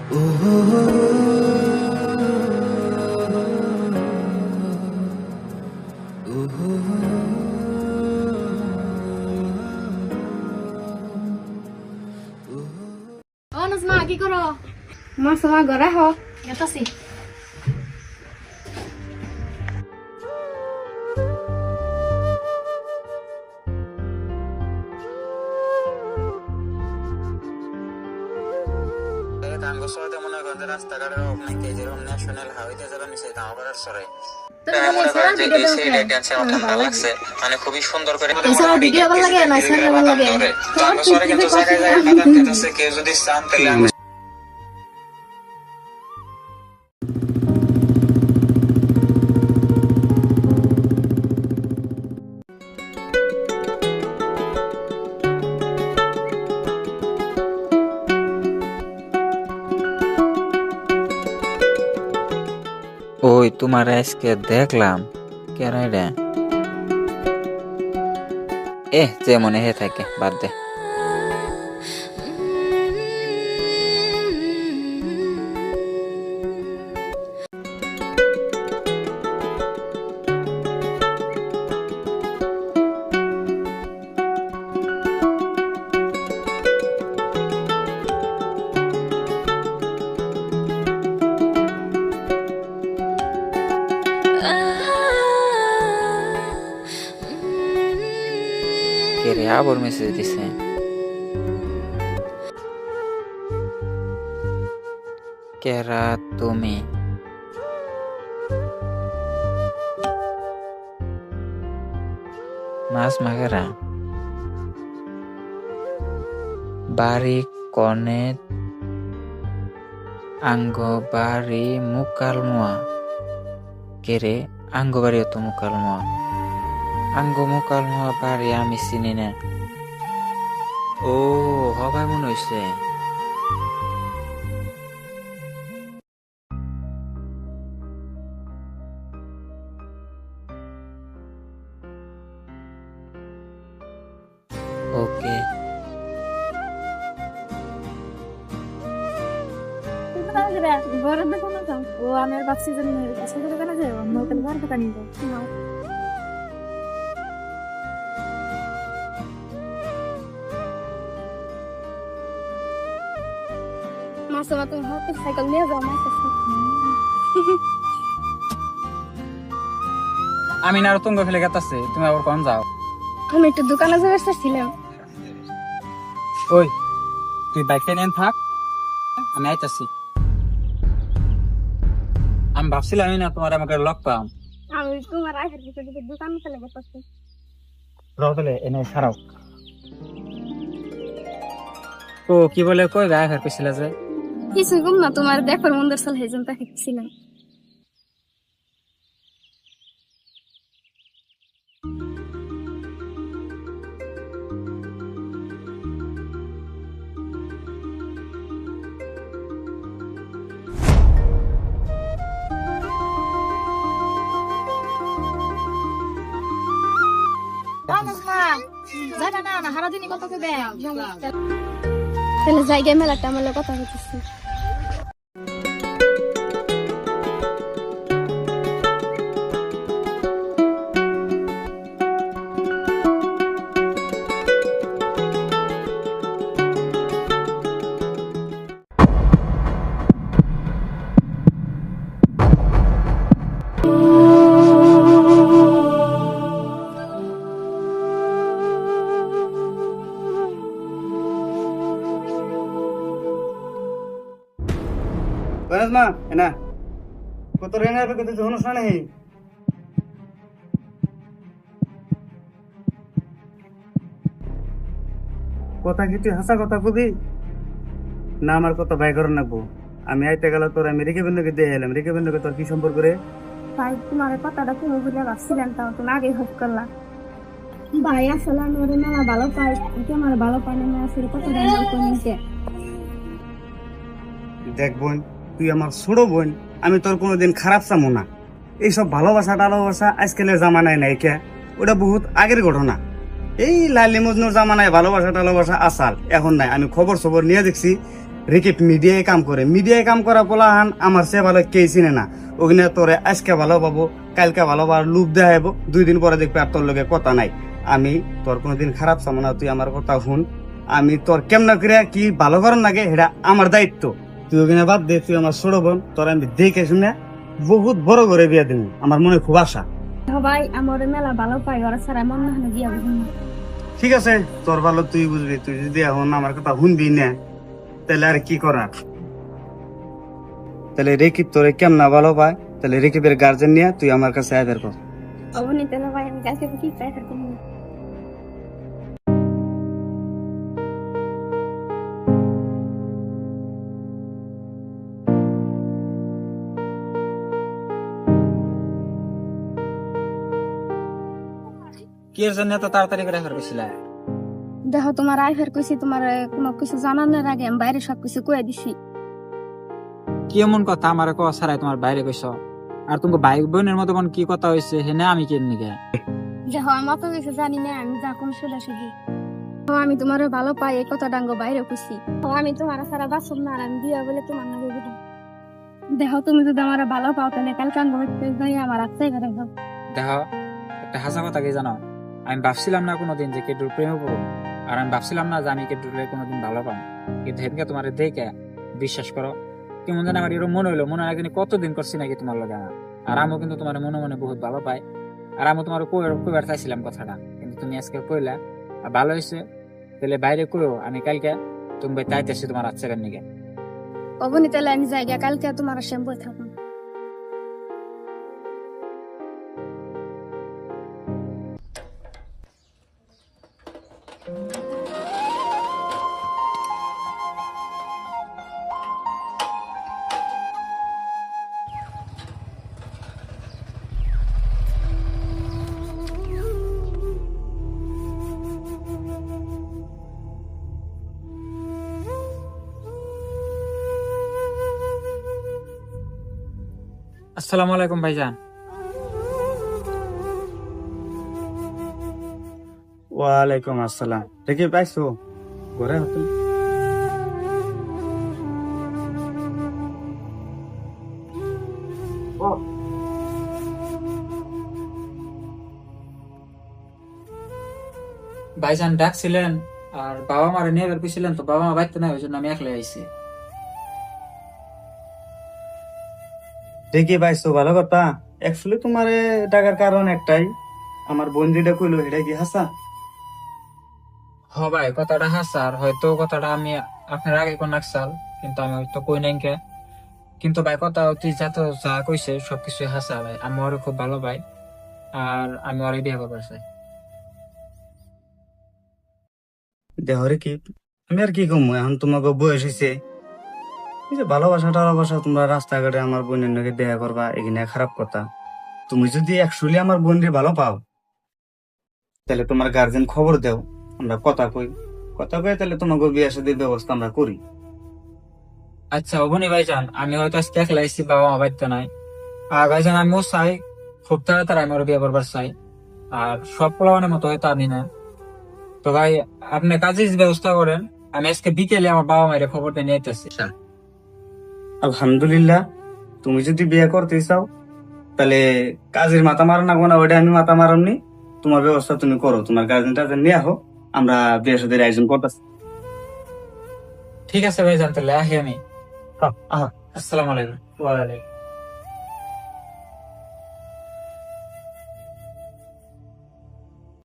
Nazma, কি করো? মাসমা ঘরে হ গেতাছি। রাস্তাঘাটের অনেক যেরকম ন্যাশনাল হাইওয়েতে যাবেন সেটা আমার সরে মানে খুবই সুন্দর করে ভিডিও ভালো লাগে না চ্যানেল ভালো লাগে কিন্তু জায়গায় জায়গায় কাদান খেতেছে কেউ যদি চান তাহলে আমি ওই তোমার আজকে দেখলাম কেন রে যে মনে হে থাকে বাদ দে কে রে আবার মেসেজ দিছে কেরা তুমি নাজমা কেরা বাড়ি কনে আঙ্গ বাড়ি মুকালমুয়া কেরে আঙ্গ বাড়ি তো মুকালমুয়া আঙ্গ মুকালমুয়া বাড়ি আমি চিনি না ও হবাই মনে হইছে ওকে ঘরের দোকানে যাও ও আমার বাচ্চা জন্য ছোট দোকানে যাও নতুন ঘর দোকানে যাও মাসমা তুমি হাতে সাইকেল নিয়ে যাও আমার কাছে আমি না তুঙ্গ ফেলে গেতাছে তুমি আবার কোন যাও আমি একটু দোকানে যাওয়ার চাইছিলাম ওই তুই বাইকটা নিয়ে থাক আমি আইতাছি আমি ভাবছিলাম না তোমার আমাকে লক পাম আমি তোমার আগের ভিতরে দোকানে চলে গেছি রতলে এনে ছাড়াও ও কি বলে কই গায়ে ফের কইছিলা যে কিছু কম না তোমার দেখার মন্দির চলে হেজন তাকে ছিলাম তাহলে জায়গায় মেলাটা আমার কথা হচ্ছে না এনা কত রেনা কত জনস নাই কথা কি তুই হাসা কথা কবি না আমার কথা ভাই করন নাকবো আমি আইতে গেল তোর আমি রেখে বেন্নকে দিয়ে এলাম রেখে বেন্নকে তোর কি সম্পর্ক রে ভাই তোমার কথাটা তুমি বুঝলে ভাবছিলেন তাও তুমি আগে হোক করলাম ভাই আসলে আমি ওর মেলা ভালো পাই তোমার ভালো পাই না আসলে কথা নিতে দেখ বোন তুই আমার ছোট বোন আমি তোর কোনোদিন খারাপ চামো না এইসব ভালোবাসা টালোবাসা আজকালের জামানায় নাই কে ওটা বহুত আগের ঘটনা এই লালি মজনুর জামানায় ভালোবাসা টালোবাসা আসাল এখন নাই আমি খবর নিয়ে দেখছি রেকিব মিডিয়ায় কাম করে, মিডিয়ায় কাম করা পোলাহান আমার সে ভালো কে চিনে না। ওখানে তোরে আজকে ভালো পাবো, কালকে ভালো পাবো, লুপ দেখাবো, 2 দিন পরে দেখবে আর তোর লগে কথা নাই। আমি তোর কোনোদিন খারাপ চাবো না, তুই আমার কথা শুন। আমি তোর কেমন করে কি ভালো করার লাগে এটা আমার দায়িত্ব। তুই ওখানে বাদ দে, তুই আমার ছোট বোন, তোর আমি দেখে শুনে বহুত বড় করে বিয়া দিন, আমার মনে খুব আশা। সবাই আমার মেলা ভালো পাই, ওরা ছাড়া মন না হয় বিয়া বুঝুন। ঠিক আছে, তোর ভালো তুই বুঝবি। তুই যদি এখন আমার কথা শুনবি না তাহলে আর কি করার। তাহলে রেকিব তোরে কেমন ভালো পায়, তাহলে রেকিবের গার্জেন নিয়ে তুই আমার কাছে আয় বের কর। অবনি তাহলে ভাই আমি কালকে কি চাই থাকবো। কি এর জন্য এত তাড়াতাড়ি করে আইফার কইছিলা? দেখো তোমার আইফার কইছি, তোমার কোনো কিছু জানানোর আগে আমি বাইরে সবকিছু কয়ে দিছি। কি এমন কথা আমার কো সারাই তোমার বাইরে কইছো? আর তুমি ভাই বোনের মতো কোন কি কথা হইছে হেনে আমি কেমনি গে? দেখো আমি তো কিছু জানি না, আমি যা কোন সোজাসুজি। আমি তোমার ভালো পাই এই কথা ডাঙ্গো বাইরে কইছি। আমি তোমার সারা বাসব না, আর আমি দিয়া বলে তোমার না বুঝি। দেখো তুমি যদি আমার ভালো পাও তাহলে কালকে আঙ্গ যাই আমার আত্মাই ঘরে যাও। দেখো একটা হাসা কথা কি জানো, আমি ভাবছিলাম না কোনোদিন যে কেটুর প্রেমে পড়ব, আর আমি ভাবছিলাম না যে আমি কেটুরে কোনোদিন ভালো পাবো। কিন্তু হেনকে তোমার দেখে বিশ্বাস করো কেমন যেন আমার এরকম মনে হইলো, মনে হয় কিন্তু কতদিন করছি নাকি তোমার লগে আমার। আর আমিও কিন্তু তোমার মনে মনে বহুত ভালো পাই, আর আমি তোমার কইবার চাইছিলাম কথাটা, কিন্তু তুমি আজকে কইলা আর ভালো হয়েছে। তাহলে বাইরে কইও আমি কালকে তুমি তাইতেছি তোমার আচ্ছাকার নিকে। অবনি তাহলে আমি যাই গিয়া, কালকে তোমার শ্যাম্পু থাকবো। আসসালামু আলাইকুম ভাইজান। ওয়ালাইকুম আসসালাম। রেকিব পাইছো ঘরে হতো? ভাইজান ডাকছিলেন আর বাবা মারে নিয়ে বের কইছিলেন, তো বাবা মা বাইতে নাই, ওই জন্য আমি একলাই আইছি। রেকিব পাইছো ভালো কথা। অ্যাকচুয়ালি তোমার টাকার কারণ একটাই, আমার বোন যেটা কইলো এটা কি হাসা? হ ভাই কথাটা হাসার, হয়তো কথাটা আমি আপনার আগে কোন নাকসাল, কিন্তু আমি হয়তো কই নাই কে। কিন্তু ভাই কথা তুই যা কইছে সবকিছু হাসা ভাই, আমি ওরে খুব ভালো পাই, আর আমি ওরে বিয়ে করবার চাই। দেহ রেকিব, আমি আর কি কমু, এখন তোমাকে বয়স হয়েছে। এই যে ভালোবাসা টালোবাসা তোমরা রাস্তাঘাটে আমার বোনের নাকি দেখা করবা, এখানে খারাপ কথা। তুমি যদি অ্যাকচুয়ালি আমার বোনকে ভালো পাও তাহলে তোমার গার্জেন খবর দাও, আমরা কথা কই তাহলে তোমাকে বিয়ে শাদীর ব্যবস্থা আমরা করি। আচ্ছা অবনি ভাইজান, আমি হয়তো আজকে একলাই আইছি, বাবা মা বাইতে নাই। আর ভাইজান আমিও চাই খুব তাড়াতাড়ি আমি ওর বিয়ে করবার চাই, আর সব পোলাওয়ানের মতো হয়তো আমি না। তো ভাই আপনি কাজের ব্যবস্থা করেন, আমি আজকে বিকেলে আমার বাবা মায়ের খবরটা নিয়ে আইতেছি। আলহামদুলিল্লাহ, তুমি যদি বিয়ে করতে চাও তাহলে কাজের মাথা মারা না গোনা, ওইটা আমি মাথা মারামনি। তোমার ব্যবস্থা তুমি করো, তোমার গার্জেন টার্জেন নিয়ে আহো, আমরা বিয়ে শাদীর আয়োজন করতেছি। ঠিক আছে ভাইজান, তাহলে আহি আমি। আহা। আসসালামু আলাইকুম। ওয়ালাইকুম